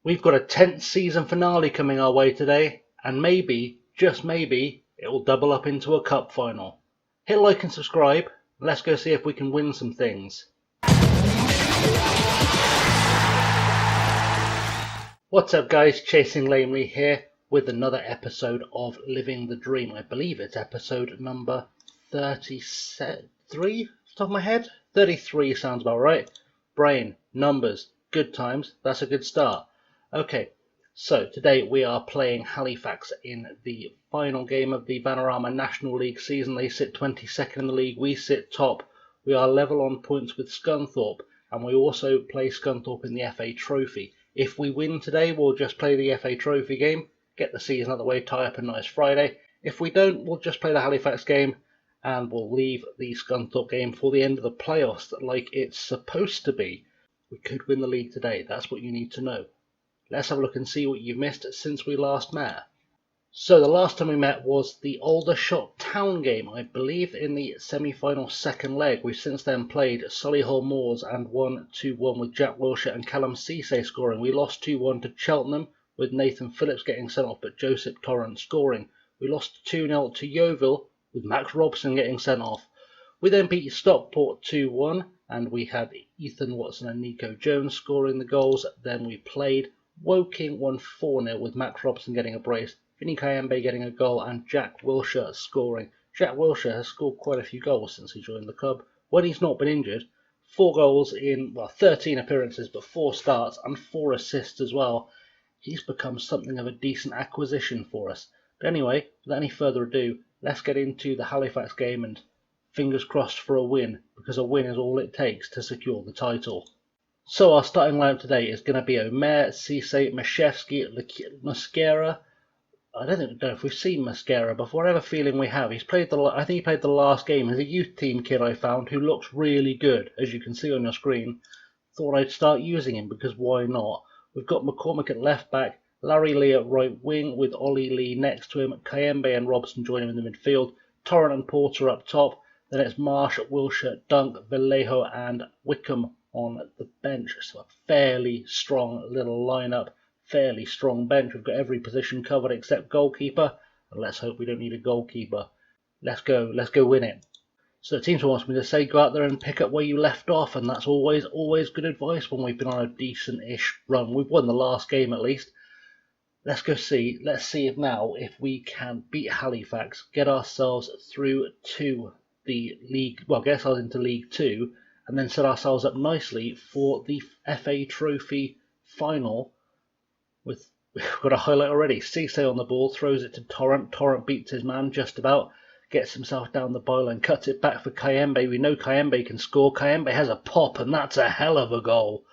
We've got a 10th season finale coming our way today, and maybe, just maybe, it will double up into a cup final. Hit like and subscribe, and let's go see if we can win some things. What's up guys, ChasingLamely here with another episode of Living the Dream. I believe it's episode number 33, off the top of my head. 33 sounds about right. Brain, numbers, good times, that's a good start. Okay, so today we are playing Halifax in the final game of the Vanarama National League season. They sit 22nd in the league, we sit top. We are level on points with Scunthorpe, and we also play Scunthorpe in the FA Trophy. If we win today, we'll just play the FA Trophy game, get the season out of the way, tie up a nice Friday. If we don't, we'll just play the Halifax game, and we'll leave the Scunthorpe game for the end of the playoffs like it's supposed to be. We could win the league today, that's what you need to know. Let's have a look and see what you've missed since we last met. So the last time we met was the Aldershot Town game, I believe in the semi-final second leg. We've since then played Solihull Moors and won 2-1 with Jack Wilshere and Callum Cisse scoring. We lost 2-1 to Cheltenham with Nathan Phillips getting sent off but Joseph Torrent scoring. We lost 2-0 to Yeovil with Max Robson getting sent off. We then beat Stockport 2-1 and we had Ethan Watson and Nico Jones scoring the goals. Then we played Woking, won 4-0 with Max Robson getting a brace, Vinny Kayembe getting a goal and Jack Wilshere scoring. Jack Wilshere has scored quite a few goals since he joined the club when he's not been injured. 4 goals in 13 appearances but 4 starts and 4 assists as well. He's become something of a decent acquisition for us. But anyway, without any further ado, let's get into the Halifax game and fingers crossed for a win, because a win is all it takes to secure the title. So our starting lineup today is going to be Omer, Cisse, Mashevsky, Mosquera. I don't know if we've seen Mosquera before. Whatever feeling we have, I think he played the last game. He's a youth team kid I found who looks really good, as you can see on your screen. Thought I'd start using him because why not? We've got McCormick at left back, Larry Lee at right wing with Ollie Lee next to him, Kayembe and Robson joining him in the midfield, Torrent and Porter up top. Then it's Marsh, Wilshere, Dunk, Vallejo and Wickham on the bench. So a fairly strong little lineup, fairly strong bench. We've got every position covered except goalkeeper, and let's hope we don't need a goalkeeper. Let's go win it. So the team wants me to say go out there and pick up where you left off, and that's always good advice when we've been on a decent-ish run. We've won the last game at least. Let's see if we can beat Halifax, get ourselves through to the league, get ourselves into League 2, and then set ourselves up nicely for the FA Trophy final. We've got a highlight already. Cisse on the ball, throws it to Torrent. Torrent beats his man just about, gets himself down the byline, cuts it back for Kayembe. We know Kayembe can score. Kayembe has a pop, and that's a hell of a goal.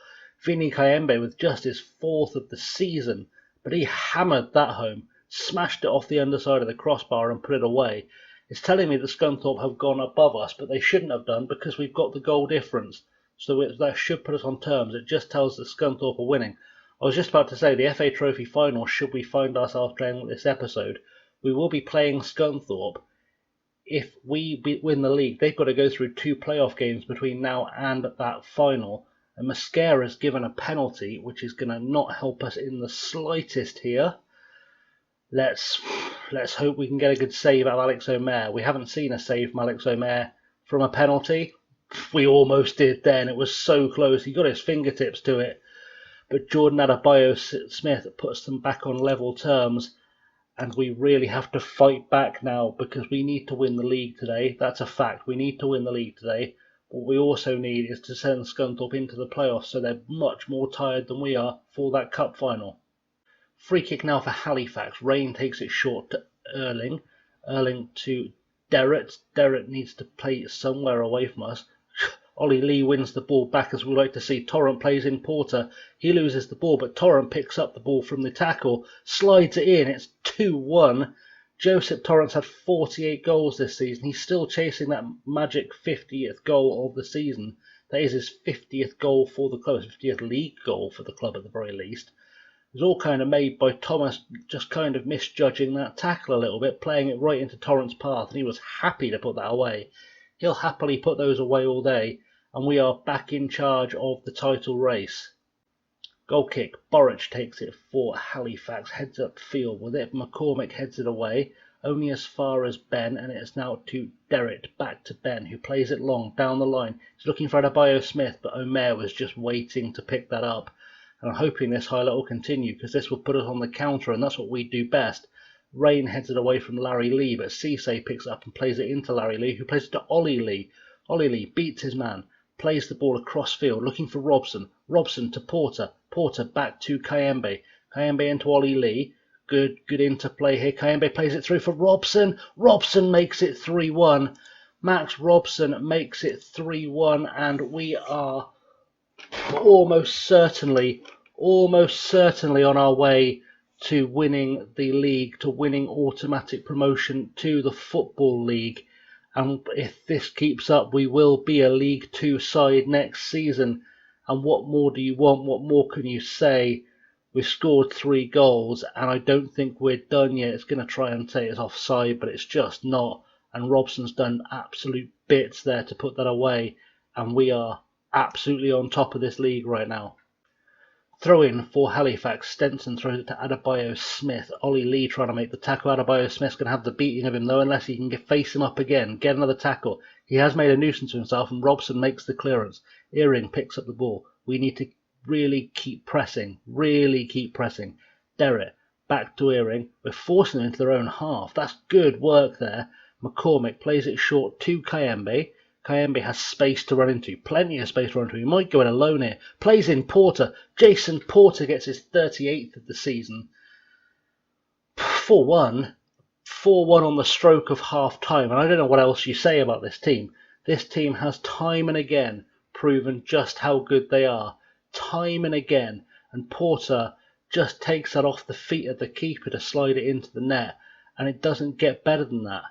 Vinny Kayembe with just his 4th of the season, but he hammered that home, smashed it off the underside of the crossbar and put it away. It's telling me that Scunthorpe have gone above us, but they shouldn't have done because we've got the goal difference. So that should put us on terms. It just tells us Scunthorpe are winning. I was just about to say the FA Trophy final, should we find ourselves playing this episode, we will be playing Scunthorpe. If we win the league, they've got to go through 2 playoff games between now and that final. And Mosquera's given a penalty, which is going to not help us in the slightest here. Let's hope we can get a good save out of Alex Omer. We haven't seen a save from Alex Omer from a penalty. We almost did then. It was so close. He got his fingertips to it. But Jordan Adebayo-Smith puts them back on level terms. And we really have to fight back now because we need to win the league today. That's a fact. We need to win the league today. What we also need is to send Scunthorpe into the playoffs so they're much more tired than we are for that cup final. Free kick now for Halifax. Rain takes it short to Erling. Erling to Derrett. Derrett needs to play somewhere away from us. Ollie Lee wins the ball back as we like to see. Torrent plays in Porter. He loses the ball, but Torrent picks up the ball from the tackle, slides it in. It's 2-1. Joseph Torrent's had 48 goals this season. He's still chasing that magic 50th goal of the season. That is his 50th goal for the club, his 50th league goal for the club at the very least. It was all kind of made by Thomas just kind of misjudging that tackle a little bit, playing it right into Torrent's path, and he was happy to put that away. He'll happily put those away all day, and we are back in charge of the title race. Goal kick, Borich takes it for Halifax, heads up field with it. McCormick heads it away, only as far as Ben, and it is now to Derrick, back to Ben, who plays it long, down the line. He's looking for Adebayo Smith, but Omer was just waiting to pick that up. And I'm hoping this highlight will continue, because this will put us on the counter, and that's what we do best. Rain heads it away from Larry Lee, but Cisse picks it up and plays it into Larry Lee, who plays it to Ollie Lee. Ollie Lee beats his man, plays the ball across field, looking for Robson. Robson to Porter. Porter back to Kayembe. Kayembe into Ollie Lee. Good interplay here. Kayembe plays it through for Robson. Robson makes it 3-1. Max Robson makes it 3-1, and we are almost certainly on our way to winning the league, to winning automatic promotion to the Football League. And if this keeps up, we will be a League 2 side next season. And what more do you want? What more can you say? We've scored 3 goals, and I don't think we're done yet. It's going to try and say it's offside, but it's just not. And Robson's done absolute bits there to put that away. And we are absolutely on top of this league right now. Throw in for Halifax. Stenson throws it to Adebayo Smith. Ollie Lee trying to make the tackle. Adebayo Smith's going to have the beating of him though, unless he can face him up again. Get another tackle. He has made a nuisance of himself, and Robson makes the clearance. Earring picks up the ball. We need to really keep pressing. Derrick back to Earring. We're forcing them into their own half. That's good work there. McCormick plays it short to Kayembe. Kayembe has space to run into. Plenty of space to run into. He might go in alone here. Plays in Porter. Jason Porter gets his 38th of the season. 4-1. 4-1 on the stroke of half time. And I don't know what else you say about this team. This team has time and again proven just how good they are. Time and again. And Porter just takes that off the feet of the keeper to slide it into the net. And it doesn't get better than that.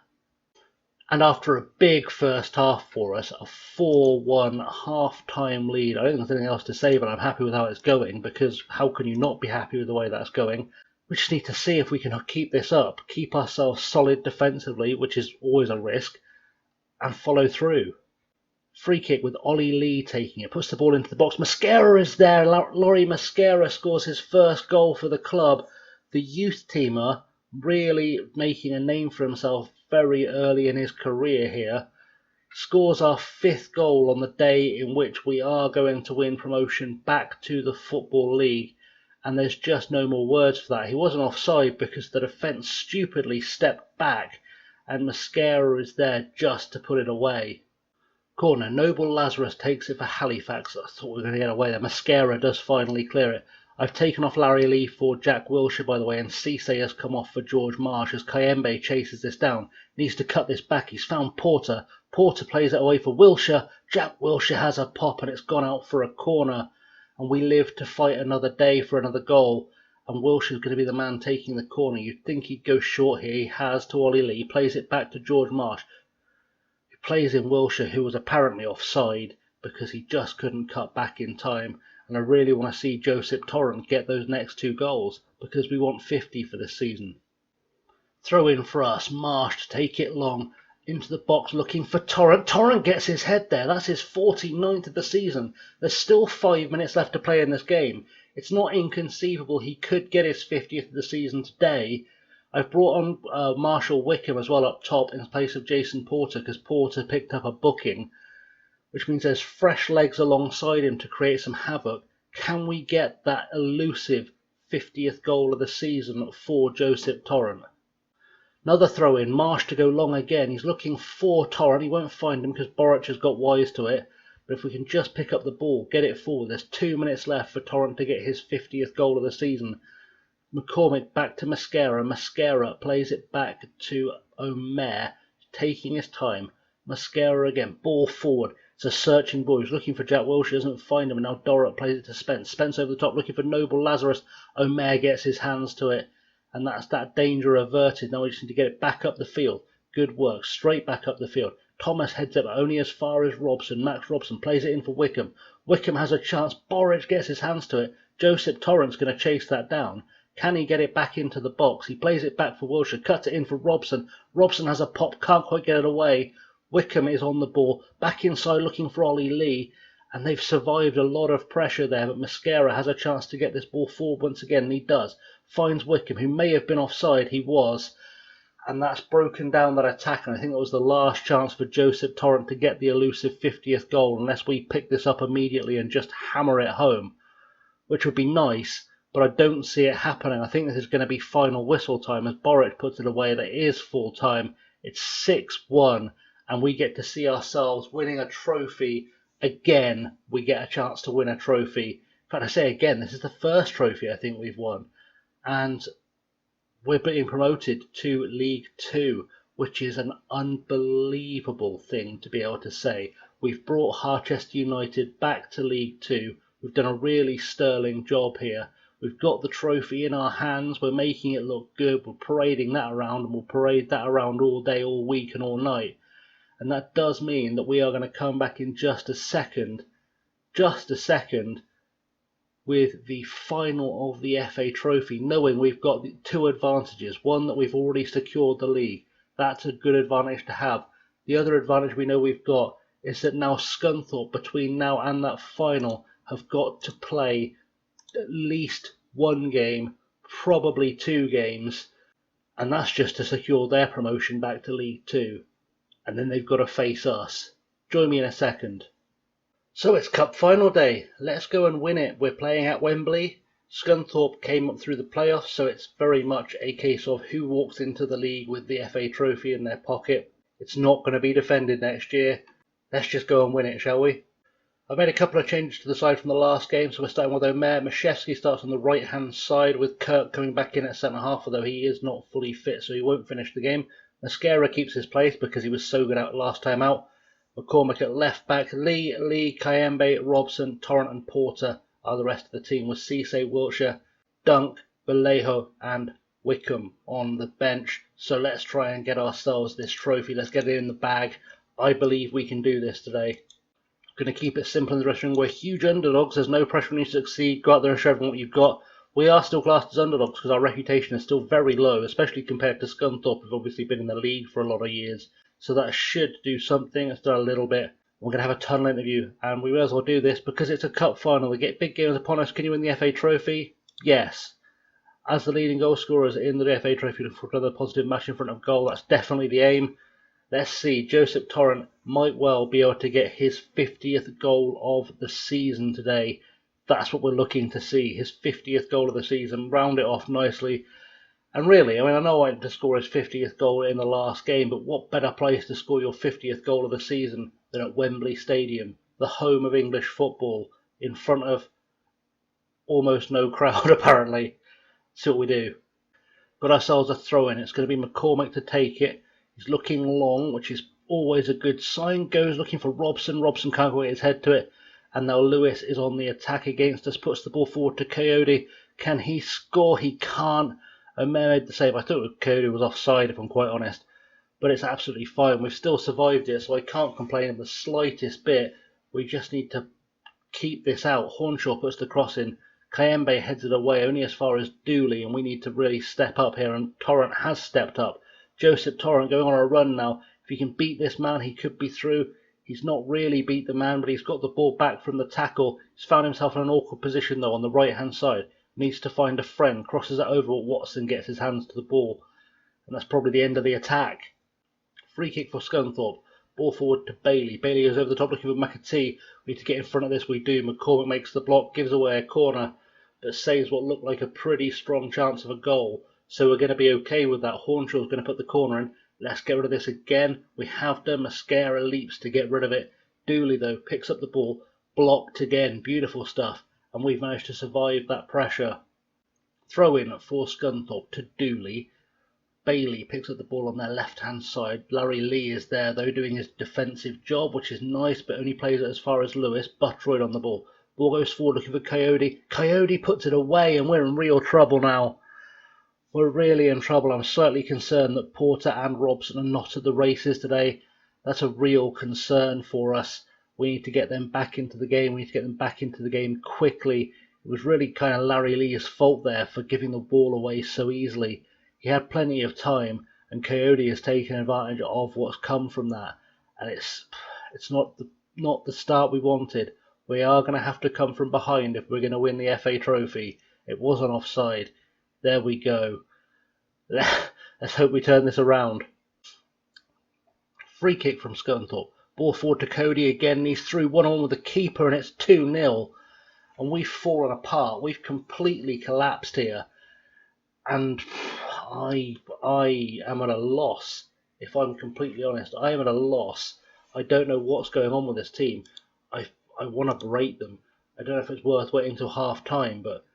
And after a big first half for us, a 4-1 half-time lead. I don't think there's anything else to say, but I'm happy with how it's going, because how can you not be happy with the way that's going? We just need to see if we can keep this up, keep ourselves solid defensively, which is always a risk, and follow through. Free kick with Ollie Lee taking it, puts the ball into the box. Mascara is there. Laurie Mascara scores his first goal for the club. The youth teamer really making a name for himself very early in his career here, scores our 5th goal on the day in which we are going to win promotion back to the Football League, and there's just no more words for that. He wasn't offside because the defence stupidly stepped back, and Mascara is there just to put it away. Corner, Noble Lazarus takes it for Halifax. I thought we were going to get away there. Mascara does finally clear it. I've taken off Larry Lee for Jack Wilshere, by the way, and Cisse has come off for George Marsh as Kayembe chases this down. Needs to cut this back. He's found Porter. Porter plays it away for Wilshere. Jack Wilshere has a pop, and it's gone out for a corner. And we live to fight another day for another goal. And Wilshere's going to be the man taking the corner. You'd think he'd go short here. He has to Ollie Lee. He plays it back to George Marsh, who plays in Wilshere, who was apparently offside because he just couldn't cut back in time. And I really want to see Joseph Torrent get those next 2 goals, because we want 50 for this season. Throw in for us. Marsh to take it long into the box looking for Torrent. Torrent gets his head there. That's his 49th of the season. There's still 5 minutes left to play in this game. It's not inconceivable he could get his 50th of the season today. I've brought on Marshall Wickham as well up top in place of Jason Porter, because Porter picked up a booking, which means there's fresh legs alongside him to create some havoc. Can we get that elusive 50th goal of the season for Joseph Torrent? Another throw in, Marsh to go long again. He's looking for Torrent. He won't find him because Borich has got wise to it. But if we can just pick up the ball, get it forward. There's 2 minutes left for Torrent to get his 50th goal of the season. McCormick back to Mascara. Mascara plays it back to Omer, taking his time. Mascara again, ball forward. It's a searching ball. He's looking for Jack Wilshere, doesn't find him, and now Dorrit plays it to Spence. Spence over the top, looking for Noble Lazarus. Omer gets his hands to it, and that's that danger averted. Now we just need to get it back up the field. Good work, straight back up the field. Thomas heads up only as far as Robson. Max Robson plays it in for Wickham. Wickham has a chance. Borich gets his hands to it. Joseph Torrent's going to chase that down. Can he get it back into the box? He plays it back for Wilshere, cuts it in for Robson. Robson has a pop, can't quite get it away. Wickham is on the ball, back inside looking for Ollie Lee, and they've survived a lot of pressure there, but Mosquera has a chance to get this ball forward once again, and he does. Finds Wickham, who may have been offside, he was, and that's broken down that attack, and I think that was the last chance for Joseph Torrent to get the elusive 50th goal, unless we pick this up immediately and just hammer it home, which would be nice, but I don't see it happening. I think this is going to be final whistle time as Boric puts it away. That is full time. It's 6-1, and we get to see ourselves winning a trophy again. We get a chance to win a trophy. In fact, I say again, this is the first trophy I think we've won, and we're being promoted to League 2, which is an unbelievable thing to be able to say. We've brought Harchester United back to League 2. We've done a really sterling job here. We've got the trophy in our hands. We're making it look good. We're parading that around, and we'll parade that around all day, all week and all night. And that does mean that we are going to come back in just a second, with the final of the FA Trophy, knowing we've got the two advantages. One, that we've already secured the league. That's a good advantage to have. The other advantage we know we've got is that now Scunthorpe, between now and that final, have got to play at least one game, probably 2 games, and that's just to secure their promotion back to League 2. And then they've got to face us. Join me in a second. So it's Cup Final day. Let's go and win it. We're playing at Wembley. Scunthorpe came up through the playoffs, so it's very much a case of who walks into the league with the FA Trophy in their pocket. It's not going to be defended next year. Let's just go and win it, shall we? I've made a couple of changes to the side from the last game, so we're starting with Omer. Mashevsky starts on the right-hand side with Kirk coming back in at centre-half, although he is not fully fit, so he won't finish the game. Mosquera keeps his place because he was so good out last time out. McCormick at left-back. Lee, Kayembe, Robson, Torrent and Porter are the rest of the team, with Cisse, Wiltshire, Dunk, Vallejo and Wickham on the bench. So let's try and get ourselves this trophy. Let's get it in the bag. I believe we can do this today. Going to keep it simple in the dressing room. We're huge underdogs. There's no pressure on you to succeed. Go out there and show everyone what you've got. We are still classed as underdogs because our reputation is still very low, especially compared to Scunthorpe, who've obviously been in the league for a lot of years. So that should do something. It's done a little bit. We're going to have a tunnel interview, and we may as well do this because it's a cup final. We get big games upon us. Can you win the FA Trophy? Yes. As the leading goal scorers in the FA Trophy for another positive match in front of goal, that's definitely the aim. Let's see, Joseph Torrent might well be able to get his 50th goal of the season today. That's what we're looking to see, his 50th goal of the season, round it off nicely. And really, I mean, I know I wanted to score his 50th goal in the last game, but what better place to score your 50th goal of the season than at Wembley Stadium, the home of English football, in front of almost no crowd apparently. See what we do. Got ourselves a throw-in. It's going to be McCormick to take it. He's looking long, which is always a good sign. Goes looking for Robson. Robson can't get his head to it. And now Lewis is on the attack against us. Puts the ball forward to Coyote. Can he score? He can't. Omer made the save. I thought Coyote was offside, if I'm quite honest. But it's absolutely fine. We've still survived it, so I can't complain in the slightest bit. We just need to keep this out. Hornshaw puts the cross in. Kayembe heads it away only as far as Dooley, and we need to really step up here, and Torrent has stepped up. Joseph Torrent going on a run now. If he can beat this man, he could be through. He's not really beat the man, but he's got the ball back from the tackle. He's found himself in an awkward position, though, on the right-hand side. Needs to find a friend. Crosses it over, but Watson gets his hands to the ball. And that's probably the end of the attack. Free kick for Scunthorpe. Ball forward to Bailey. Bailey goes over the top looking for McAtee. We need to get in front of this. We do. McCormick makes the block, gives away a corner, but saves what looked like a pretty strong chance of a goal. So we're going to be okay with that. Hornshaw's going to put the corner in. Let's get rid of this again. We have done. Mosquera leaps to get rid of it. Dooley, though, picks up the ball. Blocked again. Beautiful stuff. And we've managed to survive that pressure. Throw in for Scunthorpe to Dooley. Bailey picks up the ball on their left-hand side. Larry Lee is there, though, doing his defensive job, which is nice, but only plays it as far as Lewis. Buttroyd on the ball. Ball goes forward looking for Coyote. Coyote puts it away, and we're in real trouble now. We're really in trouble. I'm slightly concerned that Porter and Robson are not at the races today. That's a real concern for us. We need to get them back into the game. We need to get them back into the game quickly. It was really kind of Larry Lee's fault there for giving the ball away so easily. He had plenty of time, and Coyote has taken advantage of what's come from that. And it's not the start we wanted. We are going to have to come from behind if we're going to win the FA Trophy. It was on offside. There we go. Let's hope we turn this around. Free kick from Scunthorpe. Ball forward to Cody again. He's through 1-1 with the keeper and it's 2-0. And we've fallen apart. We've completely collapsed here. And I am at a loss. If I'm completely honest, I am at a loss. I don't know what's going on with this team. I want to berate them. I don't know if it's worth waiting until half time, but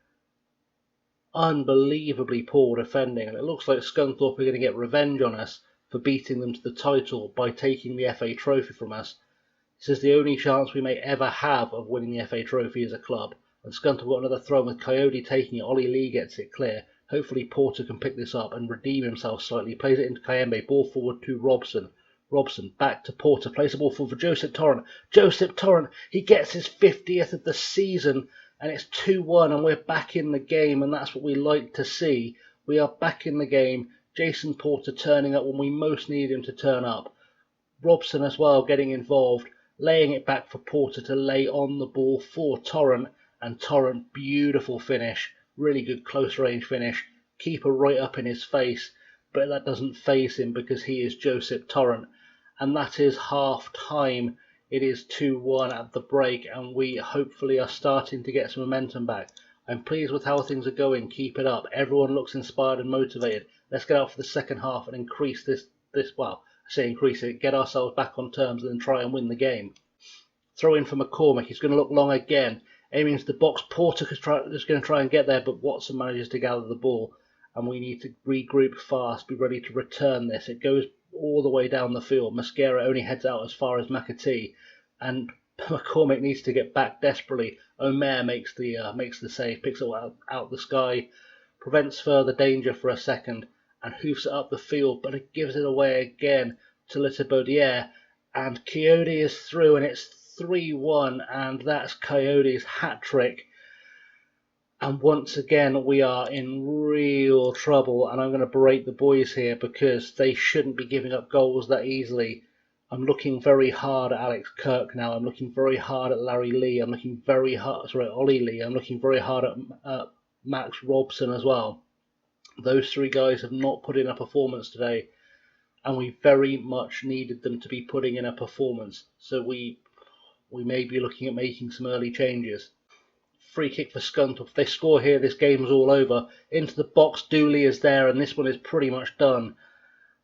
unbelievably poor defending. And it looks like Scunthorpe are going to get revenge on us for beating them to the title by taking the FA Trophy from us. This is the only chance we may ever have of winning the FA Trophy as a club. And Scunthorpe got another throw with Coyote taking it. Ollie Lee gets it clear. Hopefully Porter can pick this up and redeem himself slightly. Plays it into Kayembe. Ball forward to Robson. Robson back to Porter. Plays the ball forward for Joseph Torrent. Joseph Torrent, he gets his 50th of the season. And it's 2-1 and we're back in the game. And that's what we like to see. We are back in the game. Jason Porter turning up when we most need him to turn up. Robson as well getting involved. Laying it back for Porter to lay on the ball for Torrent. And Torrent, beautiful finish. Really good close range finish. Keeper right up in his face, but that doesn't faze him because he is Joseph Torrent. And that is half time. It is 2-1 at the break and we hopefully are starting to get some momentum back. I'm pleased with how things are going. Keep it up. Everyone looks inspired and motivated. Let's get out for the second half and increase this well, I say increase it, get ourselves back on terms and then try and win the game. Throw in for McCormick. He's going to look long again. Aiming to the box, Porter is going to try and get there, but Watson manages to gather the ball, and we need to regroup fast, be ready to return this. It goes all the way down the field. Mascara only heads out as far as McAtee, and McCormick needs to get back desperately. Omer makes the save, picks it out the sky, prevents further danger for a second, and hoofs it up the field, but it gives it away again to Little and Coyote is through, and it's 3-1, and that's Coyote's hat-trick. And once again, we are in real trouble, and I'm going to berate the boys here because they shouldn't be giving up goals that easily. I'm looking very hard at Alex Kirk now. I'm looking very hard at Larry Lee. I'm looking very hard, Ollie Lee. I'm looking very hard at Max Robson as well. Those three guys have not put in a performance today, and we very much needed them to be putting in a performance. So we may be looking at making some early changes. Free kick for Scunthorpe. If they score here, this game's all over. Into the box, Dooley is there, and this one is pretty much done.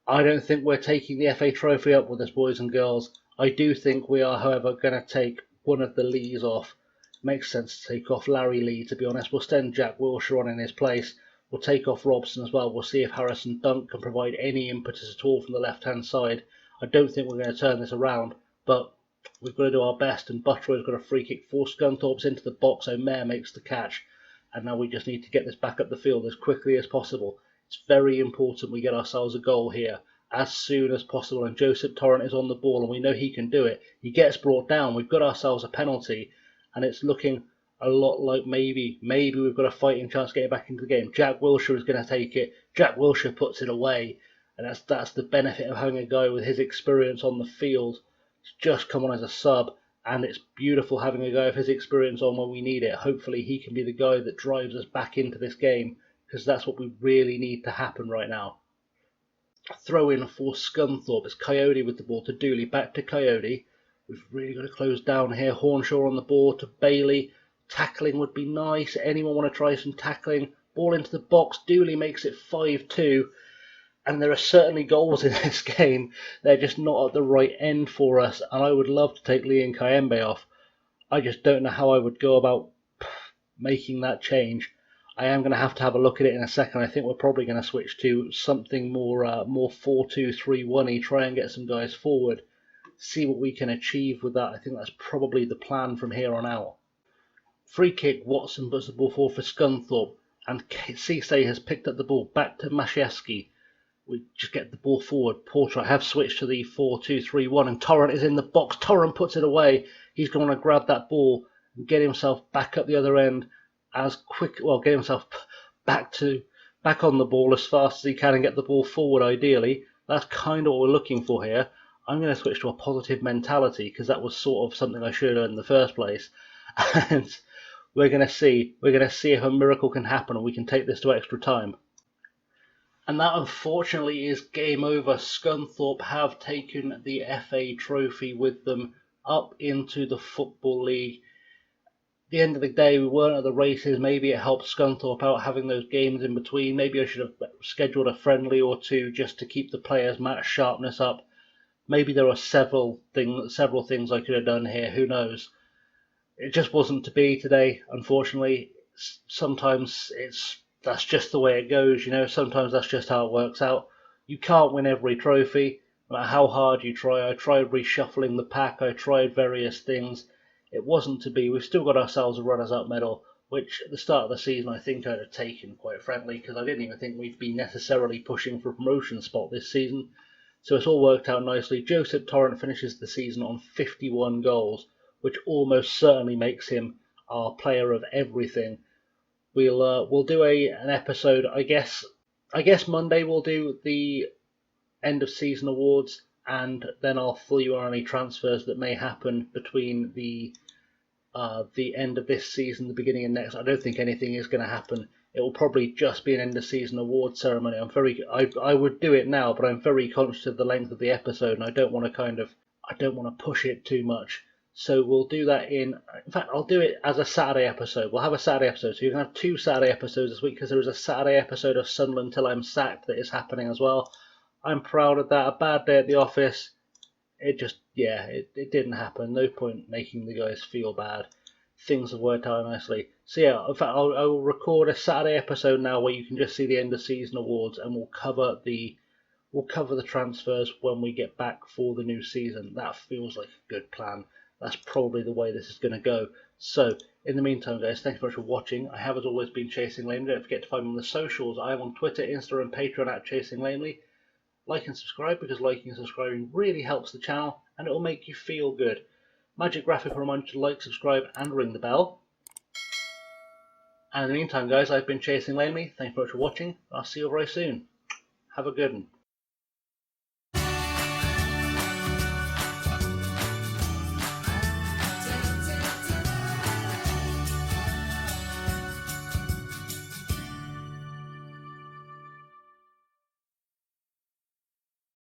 I don't think we're taking the FA Trophy up with us, boys and girls. I do think we are, however, going to take one of the Lees off. Makes sense to take off Larry Lee, to be honest. We'll send Jack Wilshere on in his place. We'll take off Robson as well. We'll see if Harrison Dunk can provide any impetus at all from the left-hand side. I don't think we're going to turn this around, but we've got to do our best, and Butterow's got a free kick for Scunthorpe's into the box. Omer makes the catch, and now we just need to get this back up the field as quickly as possible. It's very important we get ourselves a goal here as soon as possible, and Joseph Torrent is on the ball, and we know he can do it. He gets brought down. We've got ourselves a penalty, and it's looking a lot like maybe we've got a fighting chance of getting back into the game. Jack Wilshere is going to take it. Jack Wilshere puts it away, and that's the benefit of having a guy with his experience on the field just come on as a sub, and it's beautiful having a guy of his experience on when we need it. Hopefully he can be the guy that drives us back into this game, because that's what we really need to happen right now. Throw in for Scunthorpe. It's Coyote with the ball to Dooley, back to Coyote. We've really got to close down here. Hornshaw on the ball to Bailey. Tackling would be nice. Anyone want to try some tackling? Ball into the box. Dooley makes it 5-2. And there are certainly goals in this game. They're just not at the right end for us. And I would love to take Lee and Kayembe off. I just don't know how I would go about making that change. I am going to have a look at it in a second. I think we're probably going to switch to something more 4-2-3-1-y. Try and get some guys forward. See what we can achieve with that. I think that's probably the plan from here on out. Free kick. Watson puts the ball forward for Scunthorpe. And Cisse has picked up the ball. Back to Masiewski. We just get the ball forward. Porter, I have switched to the 4-2-3-1, and Torrent is in the box. Torrent puts it away. He's going to grab that ball and get himself back up the other end as quick. Well, get himself back on the ball as fast as he can and get the ball forward. Ideally, that's kind of what we're looking for here. I'm going to switch to a positive mentality because that was sort of something I should have in the first place. and we're going to see if a miracle can happen and we can take this to extra time. And that unfortunately is game over. Scunthorpe have taken the FA trophy with them up into the Football League. At the end of the day, we weren't at the races. Maybe it helped Scunthorpe out having those games in between. Maybe I should have scheduled a friendly or two just to keep the players' match sharpness up. Maybe there are several things I could have done here. Who knows? It just wasn't to be today, unfortunately. Sometimes that's just the way it goes, Sometimes that's just how it works out. You can't win every trophy, no matter how hard you try. I tried reshuffling the pack, I tried various things. It wasn't to be. We've still got ourselves a runners-up medal, which at the start of the season I think I'd have taken, quite frankly, because I didn't even think we'd be necessarily pushing for a promotion spot this season. So it's all worked out nicely. Joseph Torrent finishes the season on 51 goals, which almost certainly makes him our player of everything. We'll do an episode. I guess Monday we'll do the end of season awards, and then I'll fill you on any transfers that may happen between the end of this season, the beginning of next. I don't think anything is going to happen. It will probably just be an end of season award ceremony. I would do it now, but I'm very conscious of the length of the episode, and I don't want to push it too much. So we'll do that in fact, I'll do it as a Saturday episode. We'll have a Saturday episode. So you can have 2 Saturday episodes this week, because there is a Saturday episode of Sunderland Till I'm Sacked that is happening as well. I'm proud of that. A bad day at the office. It didn't happen. No point making the guys feel bad. Things have worked out nicely. So yeah, in fact, I will record a Saturday episode now where you can just see the end of season awards, and we'll cover the transfers when we get back for the new season. That feels like a good plan. That's probably the way this is going to go. So, in the meantime, guys, thanks very much for watching. I have, as always, been Chasing Lamely. Don't forget to find me on the socials. I am on Twitter, Insta, and Patreon at Chasing Lamely. Like and subscribe, because liking and subscribing really helps the channel, and it will make you feel good. Magic Graphic will remind you to like, subscribe, and ring the bell. And in the meantime, guys, I've been Chasing Lamely. Thanks very much for watching. I'll see you very soon. Have a good one.